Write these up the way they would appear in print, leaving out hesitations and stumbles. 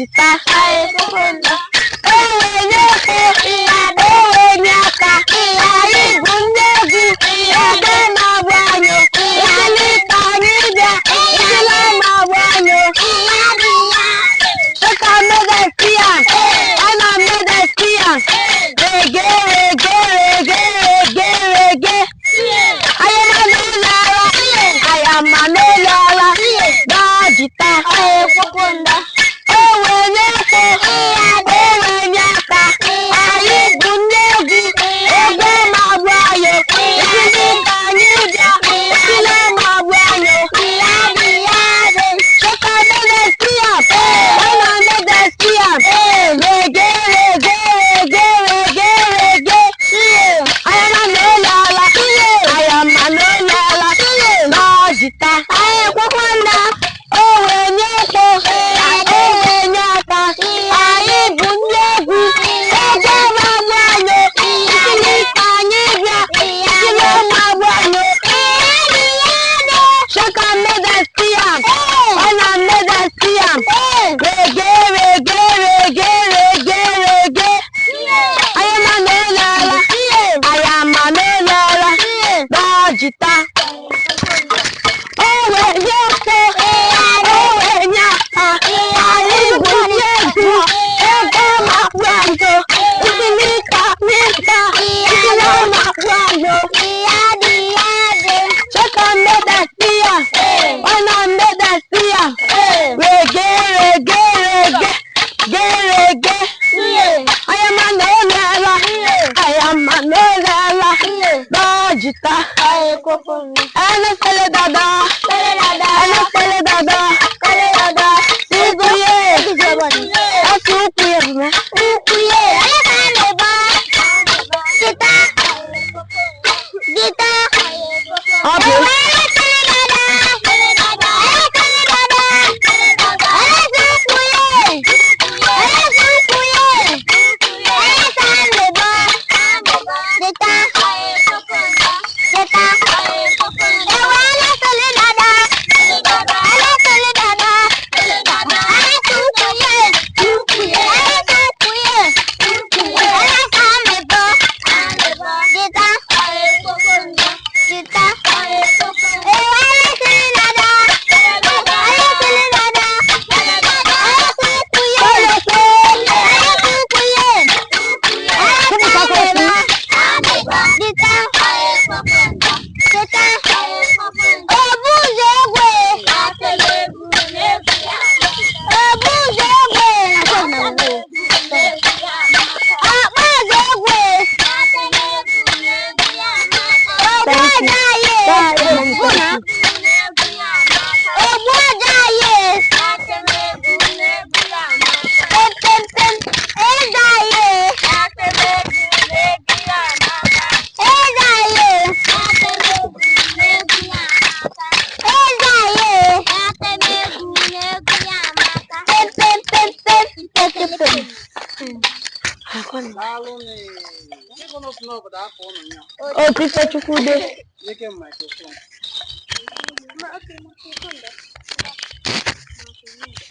jita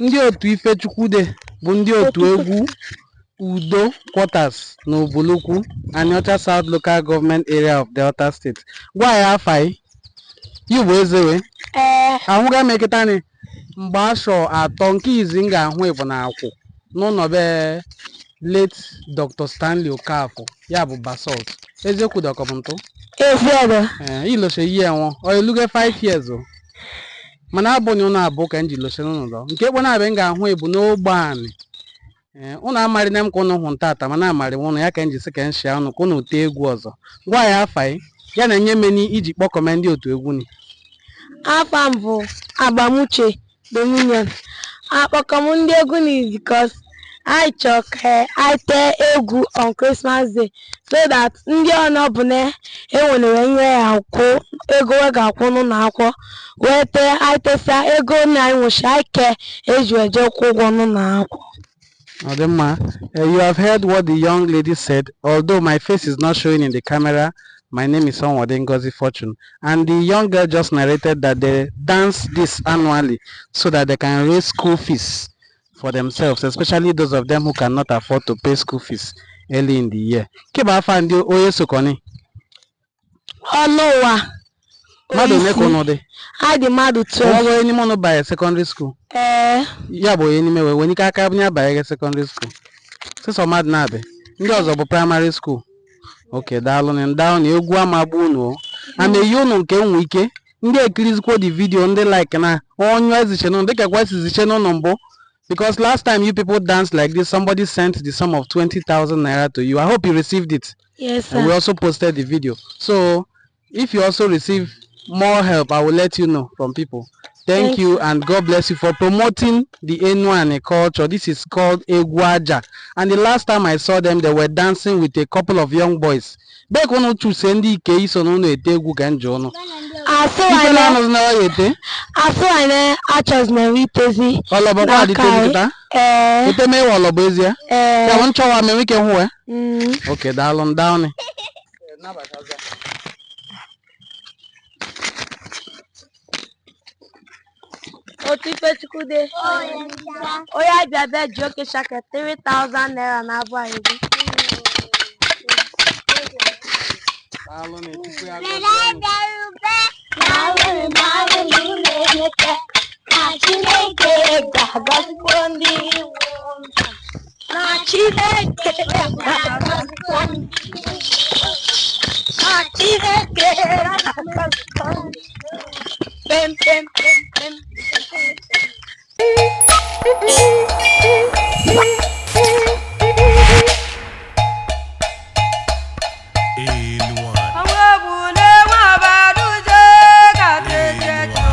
ndị otu Ifechukwude bụ ndị otu egwu Udo Quarters na Obulukwu, Aniocha South Local Government Area of Delta State. Gwa ya afai bụ ezewe ahụga m eketa ni mgbe afọ 3 nke izi m ga-ahụ ịbụ na akwụ n'ụlọ be late Dr. Stanley Okafor ya bụ Basalt eziokwu dọkọmntụ ilose ihe enwo oiluge 5 years o mana abụghị ụnụ abụọ ka m ji lose n'ụlọ nke ekpe na-abịa m ga-ahụ ịbụ n'ogbe anị ụnụ amarịna m ka ụnụ hụ ntata mana amarị ụnụ ya ka m ji sị ka m shia ụnụ ka ụnụ tee egwu ọzọ. Gwa ya afai ya na enye meni iji kpọkọme ndị otu egwu ni. Afa m bụ Agbamuche Dominion. Akpọkọm ndị egwu ni because I chọọ ka I tee egwu on Christmas Day so that ndị ọnọ bụ na enwere ihe ya akwụ ego we ga-akwụ n'ụlọ akwụkwọ wee tee I tesa ego na enwechi ike eji eje kwụ ụgwọ n'ụlọ akwụkwọ. Odemma, you have heard what the young lady said. Although my face is not showing in the camera, my name is Onwode Ngozi Fortune. And the young girl just narrated that they dance this annually so that they can raise school fees for themselves, especially those of them who cannot afford to pay school fees early in the year. Kiba find you oye sokoni. Oh no, Mado ne kono de. I demand to 12. Owo any mono by secondary school. Ya bo any me when you ka by secondary school. Se so mad na be. Ndị ọzọ bụ primary school. Okay, daalụ na down egwu amagbu unu. And eyi unu nke nwe ike. Ndị ekirizikwo the video ndị like na onyo eziche no dịka kwa siziche no mbụ. Because last time you people danced like this, somebody sent the sum of 20,000 naira to you. I hope you received it. Yes, sir. And we also posted the video. So if you also receive more help, I will let you know from people. Thank you, and God bless you for promoting the Enuani culture. This is called Egwaja. And the last time I saw them, they were dancing with a couple of young boys. Back when you send the case on no etegu ganjono. I chose na witezi. Olobo kwa ditezi kita. Ite me olobo ezia. Ya woncho wa me wike hu Okay, down. Otipechukude. Oya jabe joke shaka 3,000 naira na abua ego. Pem.